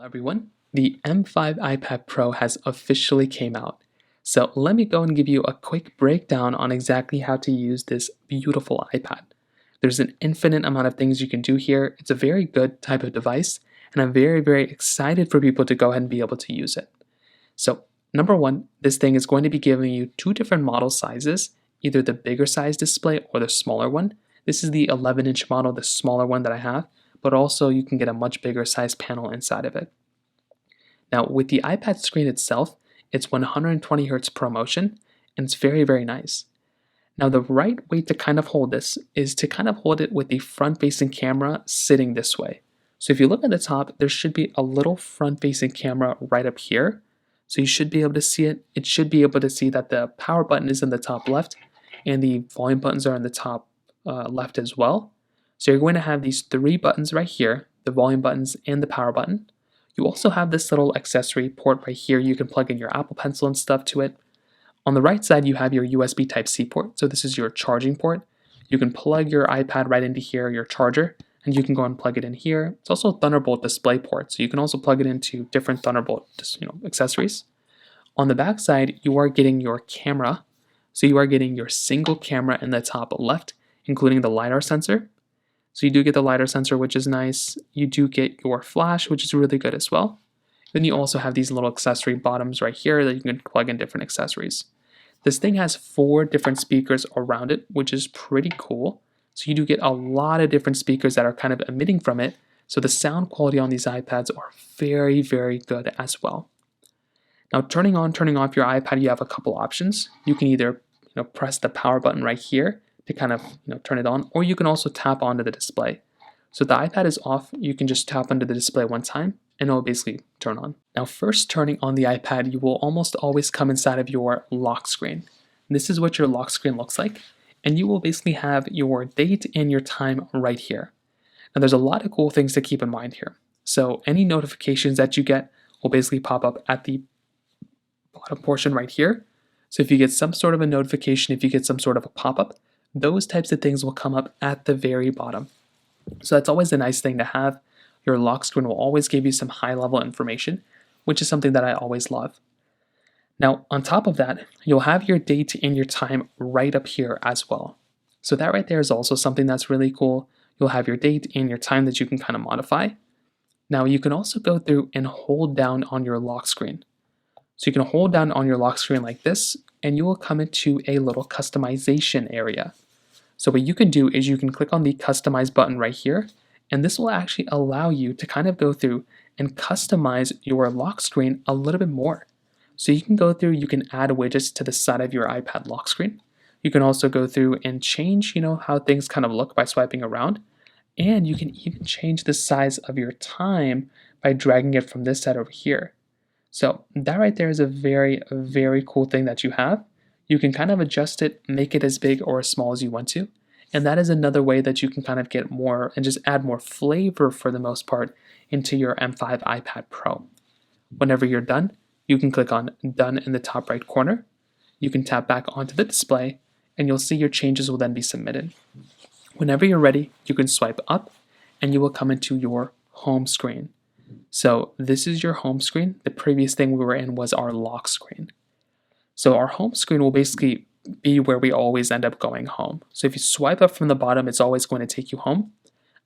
Well, everyone, the M5 iPad Pro has officially came out. So let me go and give you a quick breakdown on exactly how to use this beautiful iPad. There's an infinite amount of things you can do here. It's a very good type of device, and I'm very, very excited for people to go ahead and be able to use it. So, number one, this thing is going to be giving you two different model sizes, either the bigger size display or the smaller one. This is the 11-inch model, the smaller one that I have, but also you can get a much bigger size panel inside of it. Now, with the iPad screen itself, it's 120 Hz ProMotion, and it's very, very nice. Now, the right way to kind of hold this is to kind of hold it with the front-facing camera sitting this way. So if you look at the top, there should be a little front-facing camera right up here. So you should be able to see it. It should be able to see that the power button is in the top left, and the volume buttons are in the top left as well. So you're going to have these three buttons right here, the volume buttons and the power button. You also have this little accessory port right here. You can plug in your Apple Pencil and stuff to it. On the right side, you have your USB Type-C port. So this is your charging port. You can plug your iPad right into here, your charger, and you can go and plug it in here. It's also a Thunderbolt display port, so you can also plug it into different Thunderbolt accessories. On the back side, you are getting your camera. So you are getting your single camera in the top left, including the LiDAR sensor. So you do get the LiDAR sensor, which is nice. You do get your flash, which is really good as well. Then you also have these little accessory bottoms right here that you can plug in different accessories. This thing has 4 different speakers around it, which is pretty cool. So you do get a lot of different speakers that are kind of emitting from it. So the sound quality on these iPads are very, very good as well. Now, turning on, turning off your iPad, you have a couple options. You can either press the power button right here to kind of turn it on, or you can also tap onto the display. So if the iPad is off, you can just tap onto the display one time and it'll basically turn on. Now, first turning on the iPad, you will almost always come inside of your lock screen. This is what your lock screen looks like, and you will basically have your date and your time right here. Now, there's a lot of cool things to keep in mind here. So any notifications that you get will basically pop up at the bottom portion right here. So if you get some sort of a notification, if you get some sort of a pop-up, those types of things will come up at the very bottom. So that's always a nice thing to have. Your lock screen will always give you some high-level information, which is something that I always love. Now, on top of that, you'll have your date and your time right up here as well. So that right there is also something that's really cool. You'll have your date and your time that you can kind of modify. Now, you can also go through and hold down on your lock screen. So you can hold down on your lock screen like this, and you will come into a little customization area. So what you can do is you can click on the customize button right here, and this will actually allow you to kind of go through and customize your lock screen a little bit more. So you can go through, you can add widgets to the side of your iPad lock screen. You can also go through and change, how things kind of look by swiping around. And you can even change the size of your time by dragging it from this side over here. So that right there is a very, very cool thing that you have. You can kind of adjust it, make it as big or as small as you want to. And that is another way that you can kind of get more and just add more flavor for the most part into your M5 iPad Pro. Whenever you're done, you can click on Done in the top right corner. You can tap back onto the display and you'll see your changes will then be submitted. Whenever you're ready, you can swipe up and you will come into your home screen. So this is your home screen. The previous thing we were in was our lock screen. So our home screen will basically be where we always end up going home. So if you swipe up from the bottom, it's always going to take you home.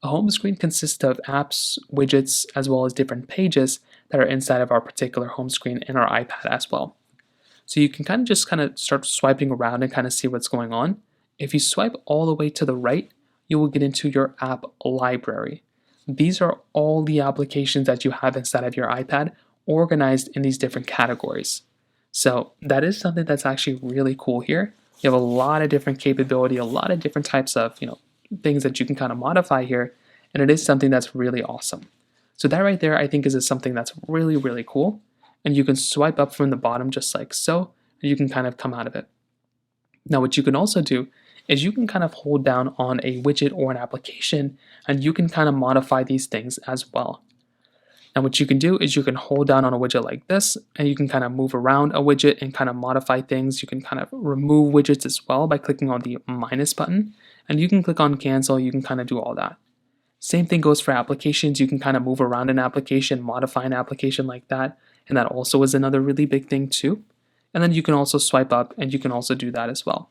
A home screen consists of apps, widgets, as well as different pages that are inside of our particular home screen in our iPad as well. So you can kind of start swiping around and kind of see what's going on. If you swipe all the way to the right, you will get into your app library. These are all the applications that you have inside of your iPad organized in these different categories. So that is something that's actually really cool here. You have a lot of different capability, a lot of different types of things that you can kind of modify here, and it is something that's really awesome. So that right there I think is something that's really, really cool, and you can swipe up from the bottom just like so, and you can kind of come out of it. Now what you can also do is you can kind of hold down on a widget or an application and you can kind of modify these things as well. Now what you can do is you can hold down on a widget like this and you can kind of move around a widget and kind of modify things. You can kind of remove widgets as well by clicking on the minus button, and you can click on cancel. You can kind of do all that. Same thing goes for applications. You can kind of move around an application, modify an application like that, and that also is another really big thing too. And then you can also swipe up and you can also do that as well.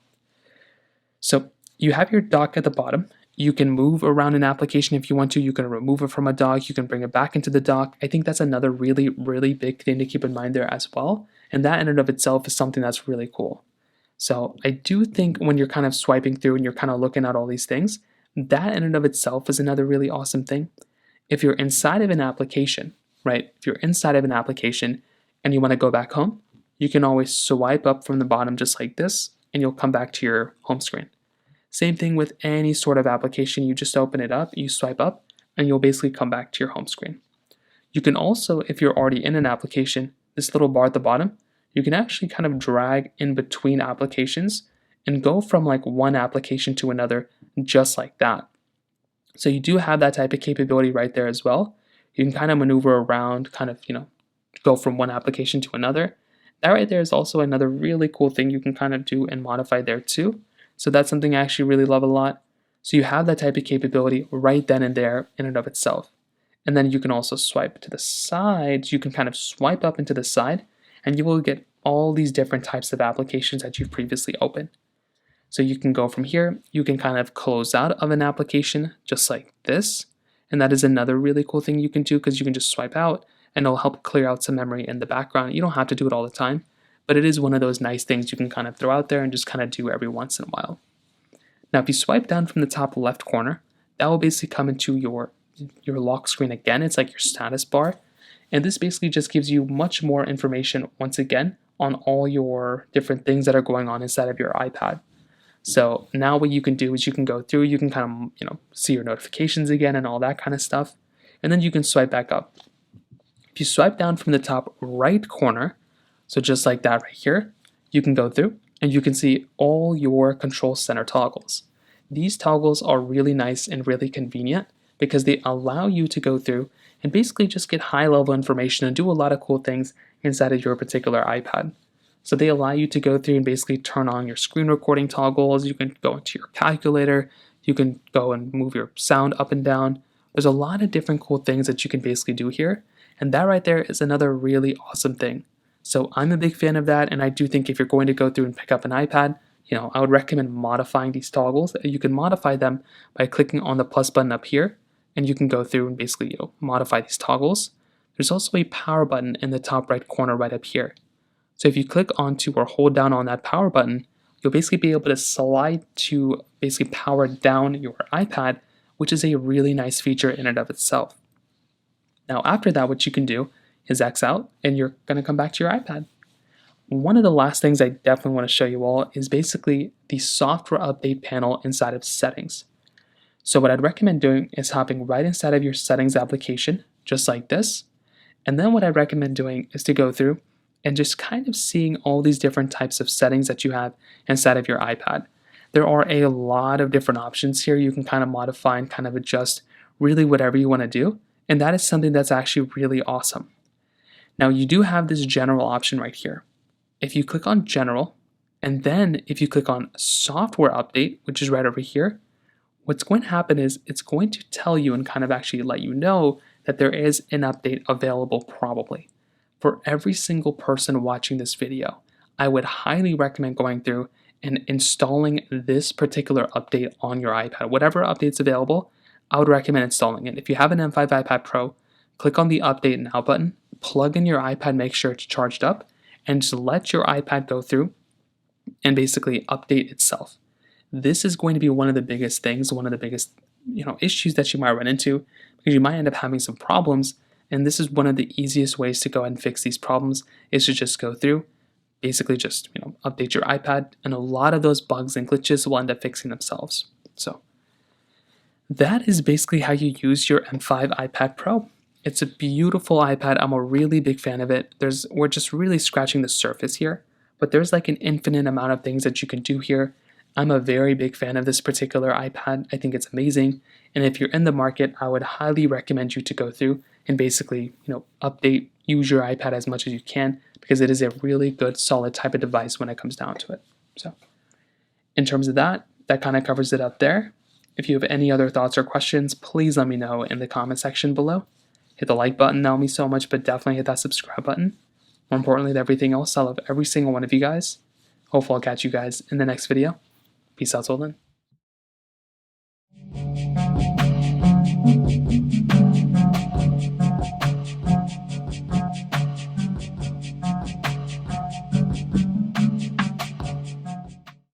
So you have your dock at the bottom. You can move around an application if you want to. You can remove it from a dock. You can bring it back into the dock. I think that's another really, really big thing to keep in mind there as well. And that in and of itself is something that's really cool. So I do think when you're kind of swiping through and you're kind of looking at all these things, that in and of itself is another really awesome thing. If you're inside of an application, right? If you're inside of an application and you want to go back home, you can always swipe up from the bottom just like this, and you'll come back to your home screen. Same thing with any sort of application. You just open it up, you swipe up, and you'll basically come back to your home screen. You can also, if you're already in an application, this little bar at the bottom, you can actually kind of drag in between applications and go from like one application to another just like that. So you do have that type of capability right there as well. You can kind of maneuver around, kind of, go from one application to another. That right there is also another really cool thing you can kind of do and modify there too. So that's something I actually really love a lot. So you have that type of capability right then and there in and of itself. And then you can also swipe to the side. You can kind of swipe up into the side and you will get all these different types of applications that you've previously opened. So you can go from here, you can kind of close out of an application just like this. And that is another really cool thing you can do because you can just swipe out and it'll help clear out some memory in the background. You don't have to do it all the time, but it is one of those nice things you can kind of throw out there and just kind of do every once in a while. Now, if you swipe down from the top left corner, that will basically come into your lock screen again. It's like your status bar. And this basically just gives you much more information once again on all your different things that are going on inside of your iPad. So now what you can do is you can go through, you can kind of, see your notifications again and all that kind of stuff. And then you can swipe back up. If you swipe down from the top right corner, so just like that right here, you can go through and you can see all your control center toggles. These toggles are really nice and really convenient because they allow you to go through and basically just get high level information and do a lot of cool things inside of your particular iPad. So they allow you to go through and basically turn on your screen recording toggles. You can go into your calculator. You can go and move your sound up and down. There's a lot of different cool things that you can basically do here. And that right there is another really awesome thing. So I'm a big fan of that. And I do think if you're going to go through and pick up an iPad, I would recommend modifying these toggles. You can modify them by clicking on the plus button up here. And you can go through and basically modify these toggles. There's also a power button in the top right corner right up here. So if you click onto or hold down on that power button, you'll basically be able to slide to basically power down your iPad, which is a really nice feature in and of itself. Now after that, what you can do is X out and you're going to come back to your iPad. One of the last things I definitely want to show you all is basically the software update panel inside of settings. So what I'd recommend doing is hopping right inside of your settings application, just like this. And then what I recommend doing is to go through and just kind of seeing all these different types of settings that you have inside of your iPad. There are a lot of different options here. You can kind of modify and kind of adjust really whatever you want to do. And that is something that's actually really awesome. Now you do have this general option right here. If you click on general, and then if you click on software update, which is right over here, what's going to happen is it's going to tell you and kind of actually let you know that there is an update available probably. For every single person watching this video, I would highly recommend going through and installing this particular update on your iPad. Whatever update's available, I would recommend installing it. If you have an M5 iPad Pro, click on the Update Now button, plug in your iPad, make sure it's charged up, and just let your iPad go through and basically update itself. This is going to be one of the biggest things, one of the biggest issues that you might run into because you might end up having some problems. And this is one of the easiest ways to go ahead and fix these problems is to just go through, basically just update your iPad, and a lot of those bugs and glitches will end up fixing themselves. So that is basically how you use your M5 iPad Pro. It's a beautiful iPad. I'm a really big fan of it. We're just really scratching the surface here, but there's like an infinite amount of things that you can do here. I'm a very big fan of this particular iPad. I think it's amazing. And if you're in the market, I would highly recommend you to go through and basically, update, use your iPad as much as you can because it is a really good, solid type of device when it comes down to it. So in terms of that kind of covers it up there. If you have any other thoughts or questions, please let me know in the comment section below. Hit the like button, that will mean so much, but definitely hit that subscribe button. More importantly than everything else, I love every single one of you guys. Hopefully I'll catch you guys in the next video. Peace out till then.